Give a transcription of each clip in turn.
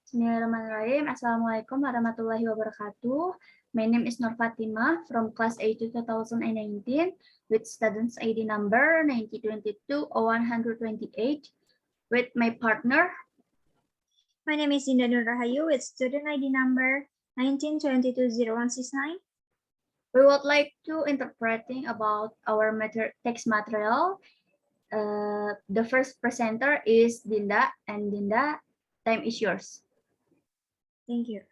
Bismillahirrahmanirrahim. Assalamualaikum warahmatullahi wabarakatuh. My name is Nur Fatima from class A2 2019 with students ID number 9022-0128 with my partner. My name is Indah Nur Rahayu with student ID number 19220169. We would like to interpreting about our text material. The first presenter is Dinda, and Dinda, time is yours. Thank you.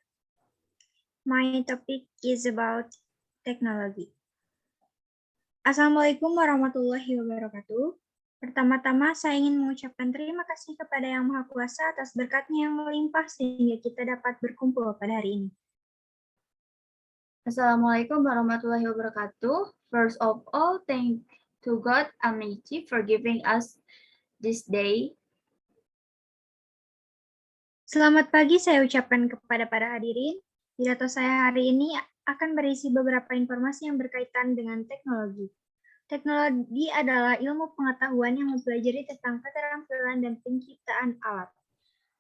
My topic is about technology. Assalamualaikum warahmatullahi wabarakatuh. Pertama-tama saya ingin mengucapkan terima kasih kepada Yang Maha Kuasa atas berkatnya yang melimpah sehingga kita dapat berkumpul pada hari ini. Assalamualaikum warahmatullahi wabarakatuh. First of all, thank to God Almighty for giving us this day. Selamat pagi saya ucapkan kepada para hadirin. Pidato saya hari ini akan berisi beberapa informasi yang berkaitan dengan teknologi. Teknologi adalah ilmu pengetahuan yang mempelajari tentang keterampilan dan penciptaan alat,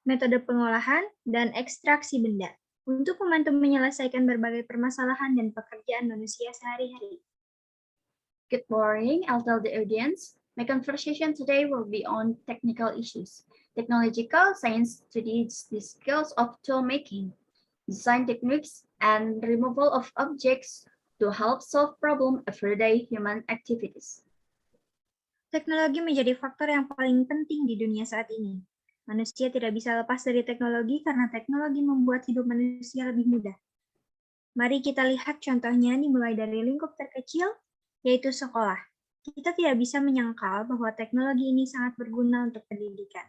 metode pengolahan, dan ekstraksi benda untuk membantu menyelesaikan berbagai permasalahan dan pekerjaan manusia sehari-hari. Good morning, I'll tell the audience. My conversation today will be on technical issues. Technological science studies the skills of tool making, design techniques, and removal of objects to help solve problem everyday human activities. Teknologi menjadi faktor yang paling penting di dunia saat ini. Manusia tidak bisa lepas dari teknologi karena teknologi membuat hidup manusia lebih mudah. Mari kita lihat contohnya dimulai dari lingkup terkecil, yaitu sekolah. Kita tidak bisa menyangkal bahwa teknologi ini sangat berguna untuk pendidikan.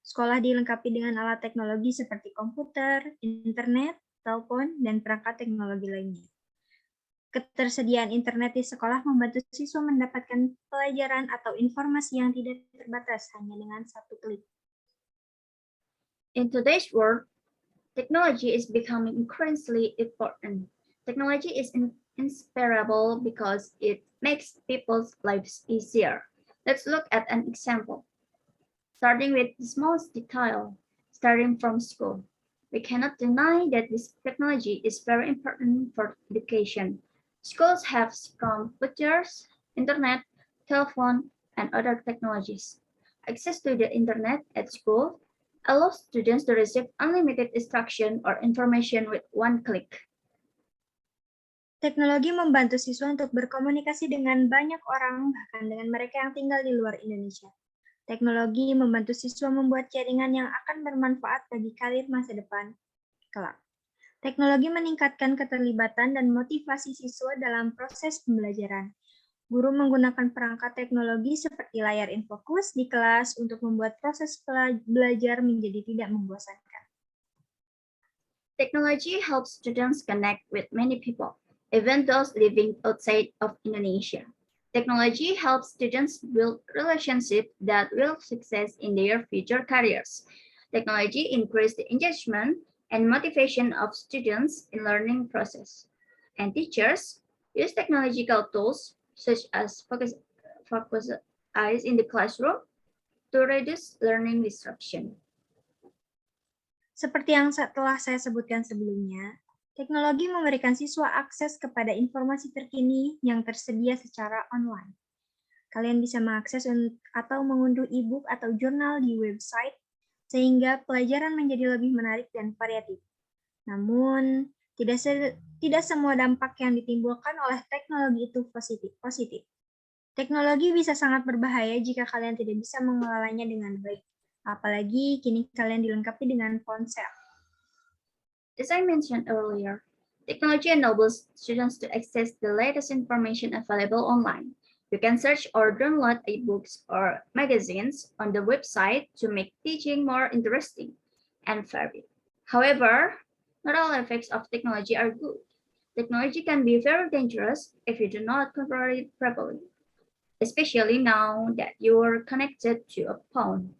Sekolah dilengkapi dengan alat teknologi seperti komputer, internet, telepon, dan perangkat teknologi lainnya. Ketersediaan internet di sekolah membantu siswa mendapatkan pelajaran atau informasi yang tidak terbatas hanya dengan satu klik. In today's world, technology is becoming increasingly important. Technology is inseparable because it makes people's lives easier. Let's look at an example. Starting with the smallest detail, starting from school. We cannot deny that this technology is very important for education. Schools have computers, internet, telephone, and other technologies. Access to the internet at school allows students to receive unlimited instruction or information with one click. Teknologi membantu siswa untuk berkomunikasi dengan banyak orang, bahkan dengan mereka yang tinggal di luar Indonesia. Teknologi membantu siswa membuat jaringan yang akan bermanfaat bagi karir masa depan kelak. Teknologi meningkatkan keterlibatan dan motivasi siswa dalam proses pembelajaran. Guru menggunakan perangkat teknologi seperti layar infokus di kelas untuk membuat proses belajar menjadi tidak membosankan. Technology helps students connect with many people, even those living outside of Indonesia. Technology helps students build relationships that will success in their future careers. Technology increases the engagement and motivation of students in learning process. And teachers use technological tools such as focus eyes in the classroom to reduce learning disruption. Seperti yang telah saya sebutkan sebelumnya, teknologi memberikan siswa akses kepada informasi terkini yang tersedia secara online. Kalian bisa mengakses atau mengunduh e-book atau jurnal di website, sehingga pelajaran menjadi lebih menarik dan variatif. Namun, tidak semua dampak yang ditimbulkan oleh teknologi itu positif. Teknologi bisa sangat berbahaya jika kalian tidak bisa mengelolanya dengan baik. Apalagi kini kalian dilengkapi dengan ponsel. As I mentioned earlier, technology enables students to access the latest information available online. You can search or download e-books or magazines on the website to make teaching more interesting and varied. However, not all effects of technology are good. Technology can be very dangerous if you do not control it properly, especially now that you are connected to a phone.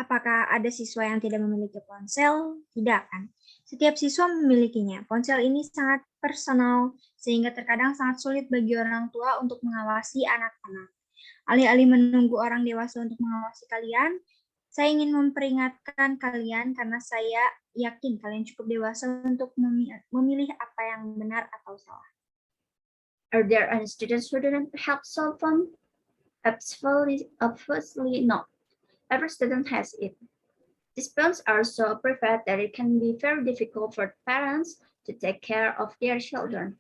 Apakah ada siswa yang tidak memiliki ponsel? Tidak, kan? Setiap siswa memilikinya. Ponsel ini sangat personal, sehingga terkadang sangat sulit bagi orang tua untuk mengawasi anak-anak. Alih-alih menunggu orang dewasa untuk mengawasi kalian, Saya ingin memperingatkan kalian karena saya yakin kalian cukup dewasa untuk memilih apa yang benar atau salah. Are there any students who didn't have cell phone? Obviously not. Every student has it. These phones are so private that it can be very difficult for parents to take care of their children.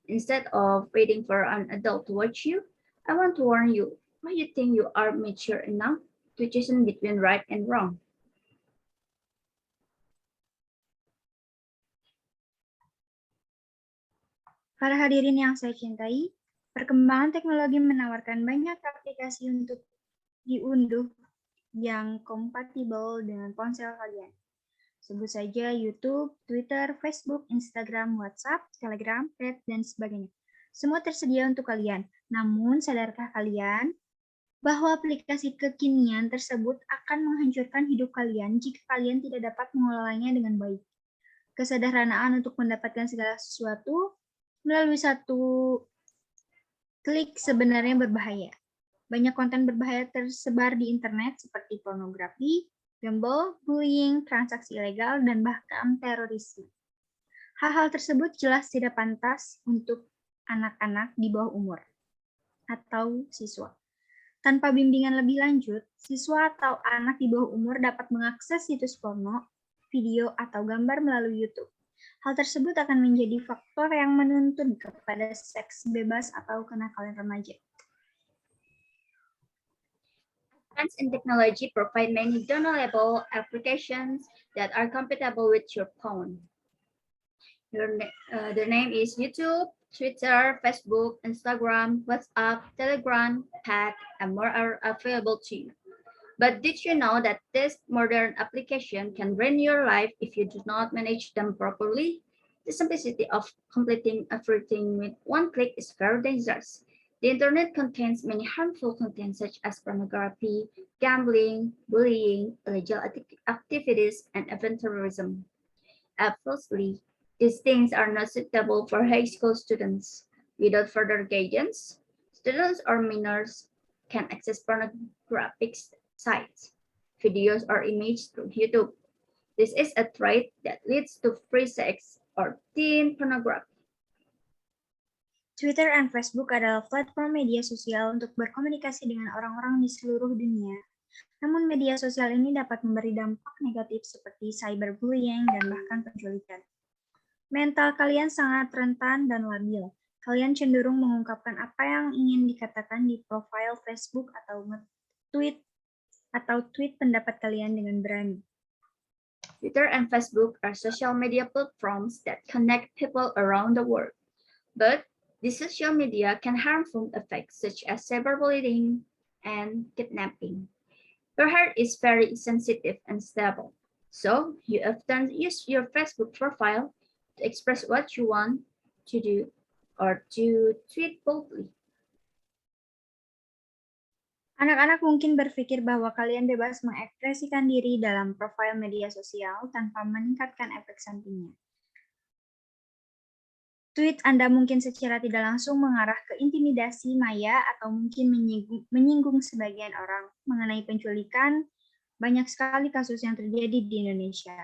Instead of waiting for an adult to watch you, I want to warn you, when you think you are mature enough to choose between right and wrong. Para hadirin yang saya cintai, perkembangan teknologi menawarkan banyak aplikasi untuk diunduh yang kompatibel dengan ponsel kalian. Sebut saja YouTube, Twitter, Facebook, Instagram, WhatsApp, Telegram, Threads, dan sebagainya. Semua tersedia untuk kalian. Namun, sadarkah kalian bahwa aplikasi kekinian tersebut akan menghancurkan hidup kalian jika kalian tidak dapat mengelolanya dengan baik? Kesederhanaan untuk mendapatkan segala sesuatu melalui satu klik sebenarnya berbahaya. Banyak konten berbahaya tersebar di internet seperti pornografi, gambol, bullying, transaksi ilegal, dan bahkan terorisme. Hal-hal tersebut jelas tidak pantas untuk anak-anak di bawah umur atau siswa. Tanpa bimbingan lebih lanjut, siswa atau anak di bawah umur dapat mengakses situs porno, video, atau gambar melalui YouTube. Hal tersebut akan menjadi faktor yang menuntun kepada seks bebas atau kenakalan remaja. Advances in technology provide many downloadable applications that are compatible with your phone. The name is YouTube, Twitter, Facebook, Instagram, WhatsApp, Telegram, Pack, and more are available to you. But did you know that this modern application can ruin your life if you do not manage them properly? The simplicity of completing everything with one click is very dangerous. The internet contains many harmful content such as pornography, gambling, bullying, illegal activities, and even terrorism. Obviously, these things are not suitable for high school students. Without further guidance, students or minors can access pornographic sites, videos, or images through YouTube. This is a trait that leads to free sex or teen pornography. Twitter dan Facebook adalah platform media sosial untuk berkomunikasi dengan orang-orang di seluruh dunia. Namun media sosial ini dapat memberi dampak negatif seperti cyberbullying dan bahkan penculikan. Mental kalian sangat rentan dan labil. Kalian cenderung mengungkapkan apa yang ingin dikatakan di profil Facebook atau tweet pendapat kalian dengan berani. Twitter and Facebook are social media platforms that connect people around the world. But these social media can harmful effects such as cyberbullying and kidnapping. Your heart is very sensitive and stable, so you often use your Facebook profile to express what you want to do or to tweet boldly. Anak-anak mungkin berpikir bahwa kalian bebas mengekspresikan diri dalam profil media sosial tanpa meningkatkan efek sampingnya. Tweet Anda mungkin secara tidak langsung mengarah ke intimidasi maya atau mungkin menyinggung sebagian orang mengenai penculikan. Banyak sekali kasus yang terjadi di Indonesia.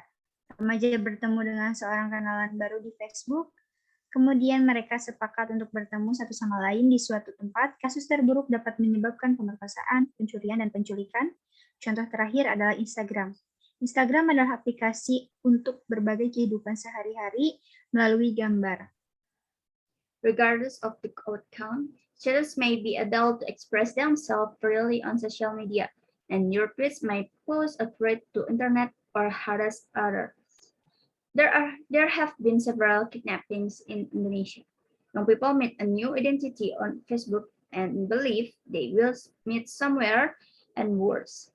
Remaja bertemu dengan seorang kenalan baru di Facebook, kemudian mereka sepakat untuk bertemu satu sama lain di suatu tempat. Kasus terburuk dapat menyebabkan pemerkosaan, pencurian, dan penculikan. Contoh terakhir adalah Instagram. Instagram adalah aplikasi untuk berbagai kehidupan sehari-hari melalui gambar. Regardless of the outcome, students may be able to express themselves freely on social media, and your tweets may pose a threat to internet or harass others. There have been several kidnappings in Indonesia. Young people meet a new identity on Facebook and believe they will meet somewhere and worse.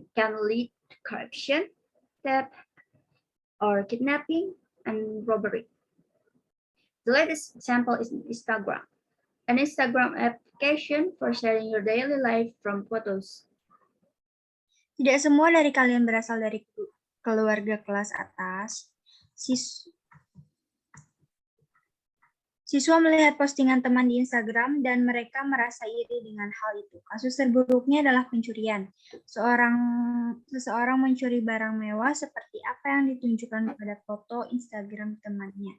It can lead to corruption, theft, or kidnapping and robbery. The latest example is Instagram, an Instagram application for sharing your daily life from photos. Tidak semua dari kalian berasal dari keluarga kelas atas. Siswa melihat postingan teman di Instagram dan mereka merasa iri dengan hal itu. Kasus terburuknya adalah pencurian. Seseorang mencuri barang mewah seperti apa yang ditunjukkan pada foto Instagram temannya.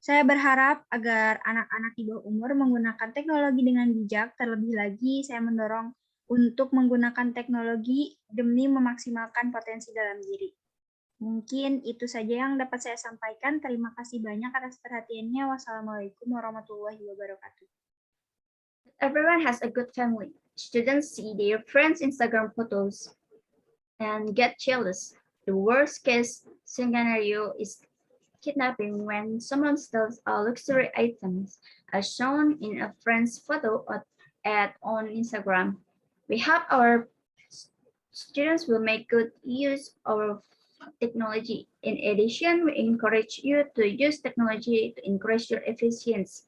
Saya berharap agar anak-anak di bawah umur menggunakan teknologi dengan bijak. Terlebih lagi, saya mendorong untuk menggunakan teknologi demi memaksimalkan potensi dalam diri. Mungkin itu saja yang dapat saya sampaikan. Terima kasih banyak atas perhatiannya. Wassalamualaikum warahmatullahi wabarakatuh. Everyone has a good family. Students see their friends' Instagram photos and get jealous. The worst case scenario is kidnapping when someone steals a luxury items as shown in a friend's photo on Instagram. We hope our students will make good use of technology. In addition, we encourage you to use technology to increase your efficiency.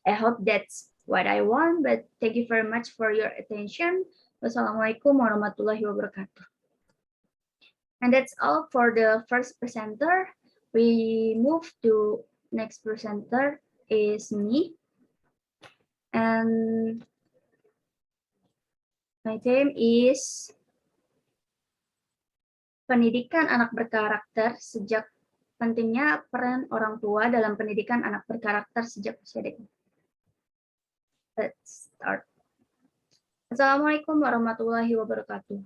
I hope that's what I want, but thank you very much for your attention. Wassalamualaikum warahmatullahi wabarakatuh. And that's all for the first presenter. We move to next presenter is me. And my theme is pendidikan anak berkarakter sejak pentingnya peran orang tua dalam pendidikan anak berkarakter sejak usia dini. Let's start. Assalamualaikum warahmatullahi wabarakatuh.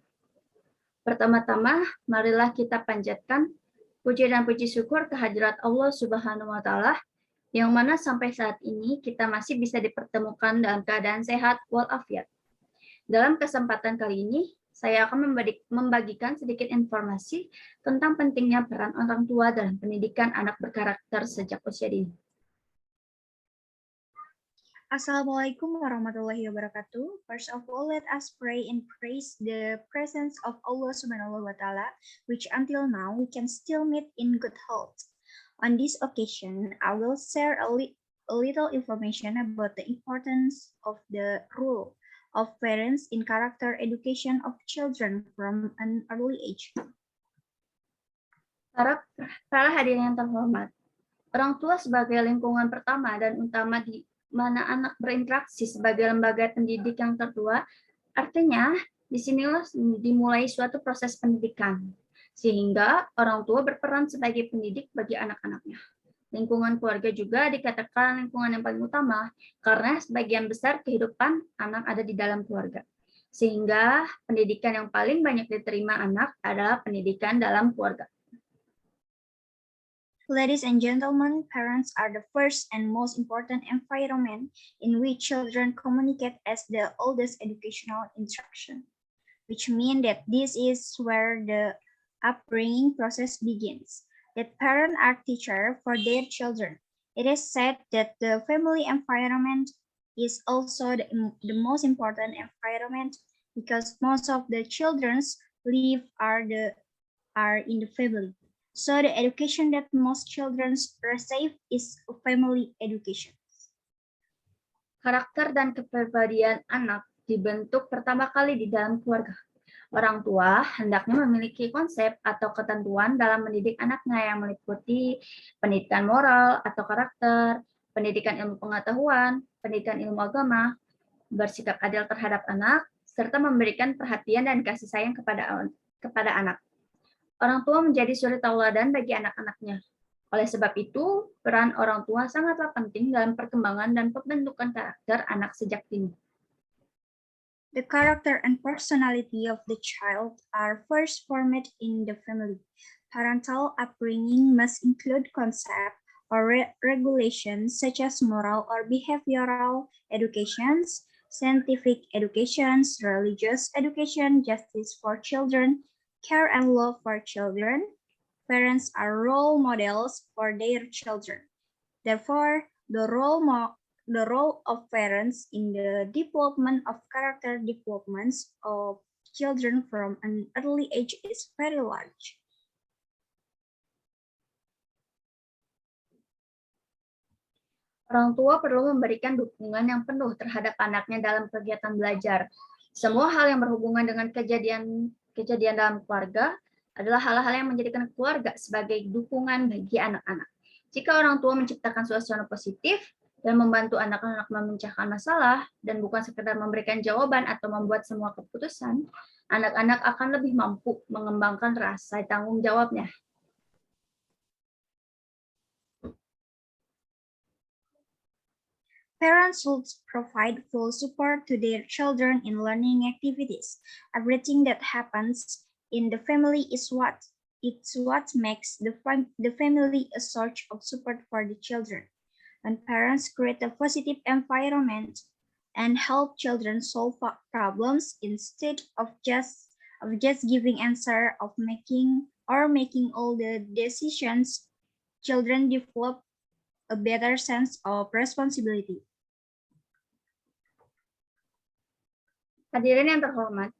Pertama-tama, marilah kita panjatkan puji dan puji syukur kehadirat Allah Subhanahu wa Ta'ala, yang mana sampai saat ini kita masih bisa dipertemukan dalam keadaan sehat walafiat. Dalam kesempatan kali ini, saya akan membagikan sedikit informasi tentang pentingnya peran orang tua dalam pendidikan anak berkarakter sejak usia dini. Assalamualaikum warahmatullahi wabarakatuh. First of all, let us pray and praise the presence of Allah Subhanahu wa Ta'ala, which until now we can still meet in good health. On this occasion, I will share a little information about the importance of the role of parents in character education of children from an early age. Para hadirin yang terhormat, orang tua sebagai lingkungan pertama dan utama di mana anak berinteraksi sebagai lembaga pendidik yang tertua, artinya disinilah dimulai suatu proses pendidikan, sehingga orang tua berperan sebagai pendidik bagi anak-anaknya. Lingkungan keluarga juga dikatakan lingkungan yang paling utama, karena sebagian besar kehidupan anak ada di dalam keluarga. Sehingga pendidikan yang paling banyak diterima anak adalah pendidikan dalam keluarga. Ladies and gentlemen, parents are the first and most important environment in which children communicate as the oldest educational instruction, which means that this is where the upbringing process begins. That parents are teachers for their children. It is said that the family environment is also the most important environment because most of the children's live are in the family. So the education that most children receive is family education. Karakter dan kepribadian anak dibentuk pertama kali di dalam keluarga. Orang tua hendaknya memiliki konsep atau ketentuan dalam mendidik anaknya yang meliputi pendidikan moral atau karakter, pendidikan ilmu pengetahuan, pendidikan ilmu agama, bersikap adil terhadap anak, serta memberikan perhatian dan kasih sayang kepada anak. Orang tua menjadi suri tauladan bagi anak-anaknya. Oleh sebab itu, peran orang tua sangatlah penting dalam perkembangan dan pembentukan karakter anak sejak dini. The character and personality of the child are first formed in the family. Parental upbringing must include concept or regulations such as moral or behavioral educations, scientific educations, religious education, justice for children, care and love for children. Parents are role models for their children. Therefore, the role of parents in the development of character developments of children from an early age is very large. Orang tua perlu memberikan dukungan yang penuh terhadap anaknya dalam kegiatan belajar. Semua hal yang berhubungan dengan kejadian dalam keluarga adalah hal-hal yang menjadikan keluarga sebagai dukungan bagi anak-anak. Jika orang tua menciptakan suasana positif dan membantu anak-anak memecahkan masalah dan bukan sekedar memberikan jawaban atau membuat semua keputusan, anak-anak akan lebih mampu mengembangkan rasa tanggung jawabnya. Parents should provide full support to their children in learning activities. Everything that happens in the family is what makes the family a source of support for the children. When parents create a positive environment and help children solve problems instead of just giving answer of making all the decisions, children develop a better sense of responsibility. Hadirin yang terhormat,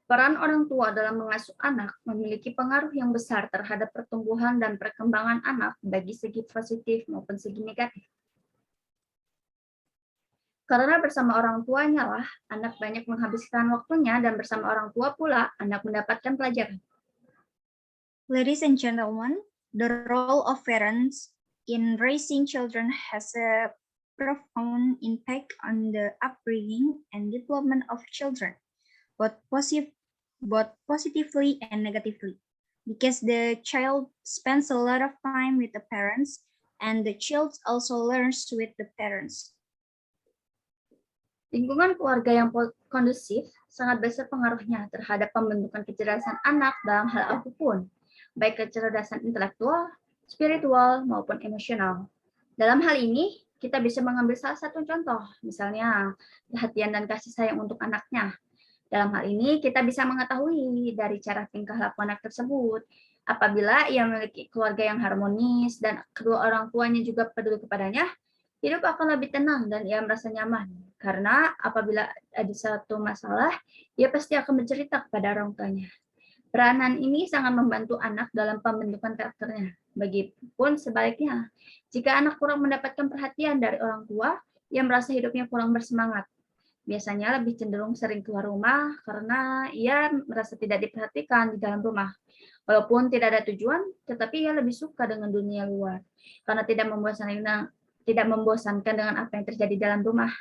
peran orang tua dalam mengasuh anak memiliki pengaruh yang besar terhadap pertumbuhan dan perkembangan anak bagi segi positif maupun segi negatif. Karena bersama orang tuanya lah, anak banyak menghabiskan waktunya dan bersama orang tua pula, anak mendapatkan pelajaran. Ladies and gentlemen, the role of parents in raising children has a profound impact on the upbringing and development of children, both positively and negatively, because the child spends a lot of time with the parents, and the child also learns with the parents. Lingkungan keluarga yang kondusif sangat besar pengaruhnya terhadap pembentukan kecerdasan anak dalam hal apapun, baik kecerdasan intelektual, spiritual, maupun emosional. Dalam hal ini, kita bisa mengambil salah satu contoh, misalnya perhatian dan kasih sayang untuk anaknya. Dalam hal ini, kita bisa mengetahui dari cara tingkah laku anak tersebut. Apabila ia memiliki keluarga yang harmonis dan kedua orang tuanya juga peduli kepadanya, hidup akan lebih tenang dan ia merasa nyaman. Karena apabila ada satu masalah, ia pasti akan bercerita kepada orang tuanya. Peranan ini sangat membantu anak dalam pembentukan karakternya. Begitupun sebaliknya, jika anak kurang mendapatkan perhatian dari orang tua, ia merasa hidupnya kurang bersemangat. Biasanya lebih cenderung sering keluar rumah karena ia merasa tidak diperhatikan di dalam rumah. Walaupun tidak ada tujuan, tetapi ia lebih suka dengan dunia luar karena tidak membosankan dengan apa yang terjadi dalam rumah.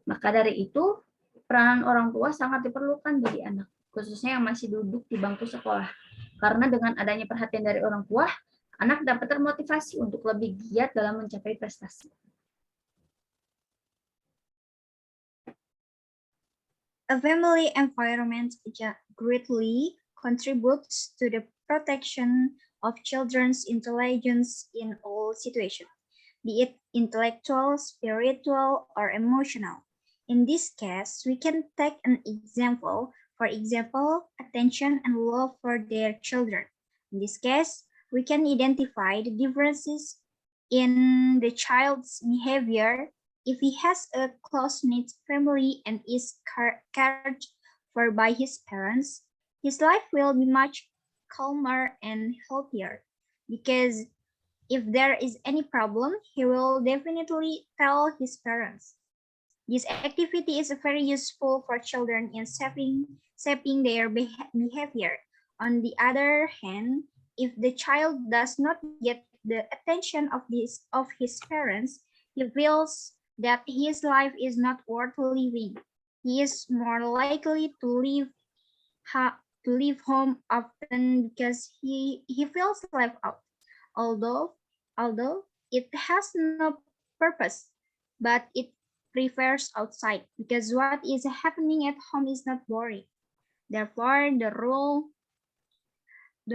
Maka dari itu, peranan orang tua sangat diperlukan bagi anak, khususnya yang masih duduk di bangku sekolah. Karena dengan adanya perhatian dari orang tua, anak dapat termotivasi untuk lebih giat dalam mencapai prestasi. A family environment greatly contributes to the protection of children's intelligence in all situations, be it intellectual, spiritual, or emotional. In this case, we can take an example, for example, attention and love for their children. In this case, we can identify the differences in the child's behavior. If he has a close-knit family and is cared for by his parents, his life will be much calmer and healthier, because if there is any problem, he will definitely tell his parents. This activity is very useful for children in shaping their behavior. On the other hand, if the child does not get the attention of his parents, he feels that his life is not worth living. He is more likely to leave home often because he feels left out. Although it has no purpose, but it prefers outside because what is happening at home is not boring. Therefore, the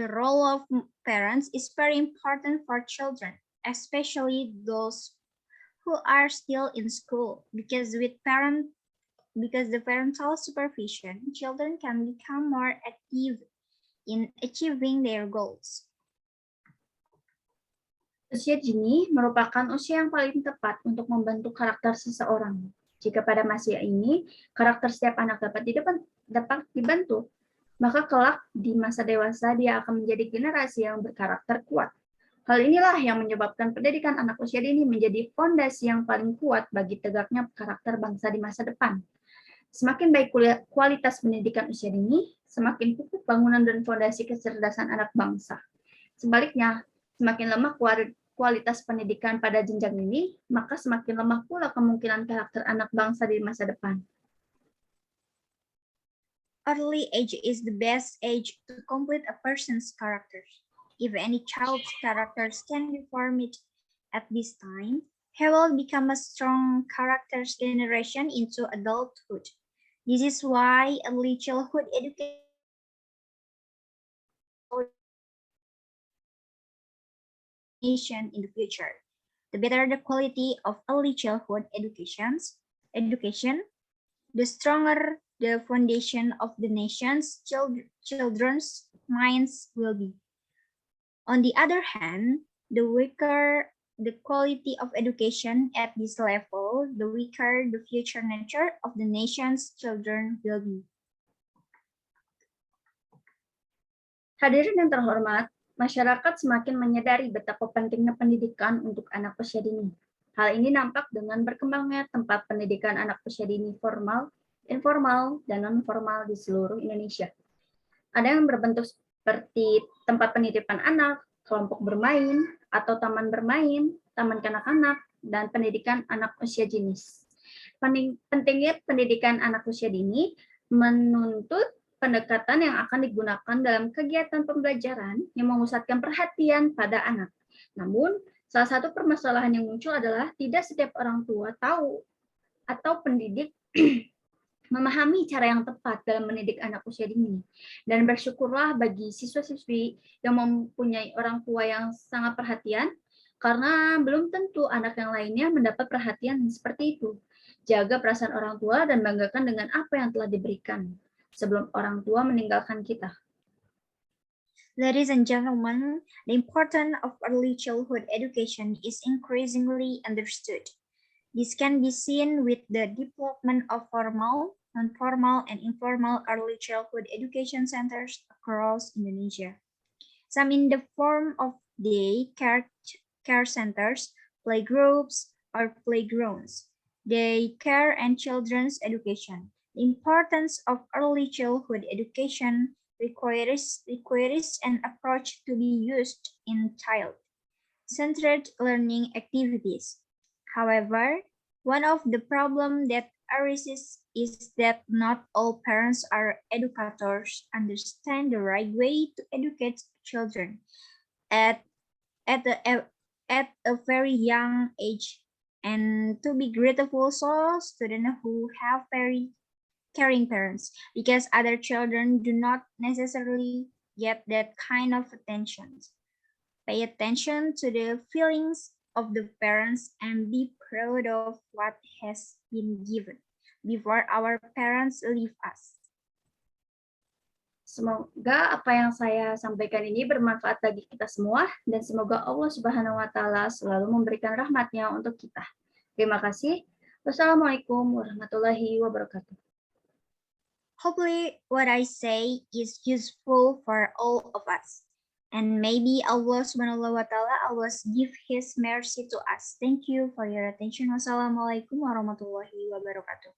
role of parents is very important for children, especially those who are still in school, because the parental supervision, children can become more active in achieving their goals. Usia dini merupakan usia yang paling tepat untuk membentuk karakter seseorang. Jika pada masa ini, karakter setiap anak dapat dibentuk, maka kelak di masa dewasa dia akan menjadi generasi yang berkarakter kuat. Hal inilah yang menyebabkan pendidikan anak usia dini menjadi fondasi yang paling kuat bagi tegaknya karakter bangsa di masa depan. Semakin baik kualitas pendidikan usia dini, semakin kukuh bangunan dan fondasi kecerdasan anak bangsa. Sebaliknya, semakin lemah kualitas pendidikan pada jenjang ini, maka semakin lemah pula kemungkinan karakter anak bangsa di masa depan. Early age is the best age to complete a person's character. If any child's characters can be formed at this time, he will become a strong characters generation into adulthood. This is why early childhood education in the future. The better the quality of early childhood education, the stronger the foundation of the nation's children's minds will be. On the other hand, the weaker the quality of education at this level, the weaker the future nature of the nation's children will be. Hadirin yang terhormat, masyarakat semakin menyadari betapa pentingnya pendidikan untuk anak usia dini. Hal ini nampak dengan berkembangnya tempat pendidikan anak usia dini formal, informal, dan non-formal di seluruh Indonesia. Ada yang berbentuk seperti tempat penitipan anak, kelompok bermain, atau taman bermain, taman kanak-kanak, dan pendidikan anak usia jenis. Pentingnya pendidikan anak usia dini menuntut pendekatan yang akan digunakan dalam kegiatan pembelajaran yang memusatkan perhatian pada anak. Namun, salah satu permasalahan yang muncul adalah tidak setiap orang tua tahu atau pendidik memahami cara yang tepat dalam mendidik anak usia dini. Dan bersyukurlah bagi siswa-siswi yang mempunyai orang tua yang sangat perhatian, karena belum tentu anak yang lainnya mendapat perhatian seperti itu. Jaga perasaan orang tua dan banggakan dengan apa yang telah diberikan sebelum orang tua meninggalkan kita. Ladies and gentlemen, the importance of early childhood education is increasingly understood. This can be seen with the development of formal, non-formal, and informal early childhood education centers across Indonesia. Some in the form of day care centers, playgroups, or playgrounds, day care and children's education. The importance of early childhood education requires an approach to be used in child-centered learning activities. However, one of the problems that arises is that not all parents or educators understand the right way to educate children at a very young age, and to be grateful so students who have very caring parents, because other children do not necessarily get that kind of attention. Pay attention to the feelings of the parents and be proud of what has been given before our parents leave us. Semoga apa yang saya sampaikan ini bermanfaat bagi kita semua, dan semoga Allah Subhanahu wa Ta'ala selalu memberikan rahmat-Nya untuk kita. Terima kasih. Wassalamualaikum warahmatullahi wabarakatuh. Hopefully, what I say is useful for all of us. And maybe Allah Subhanahu wa Ta'ala always give His mercy to us. Thank you for your attention. Wassalamualaikum warahmatullahi wabarakatuh.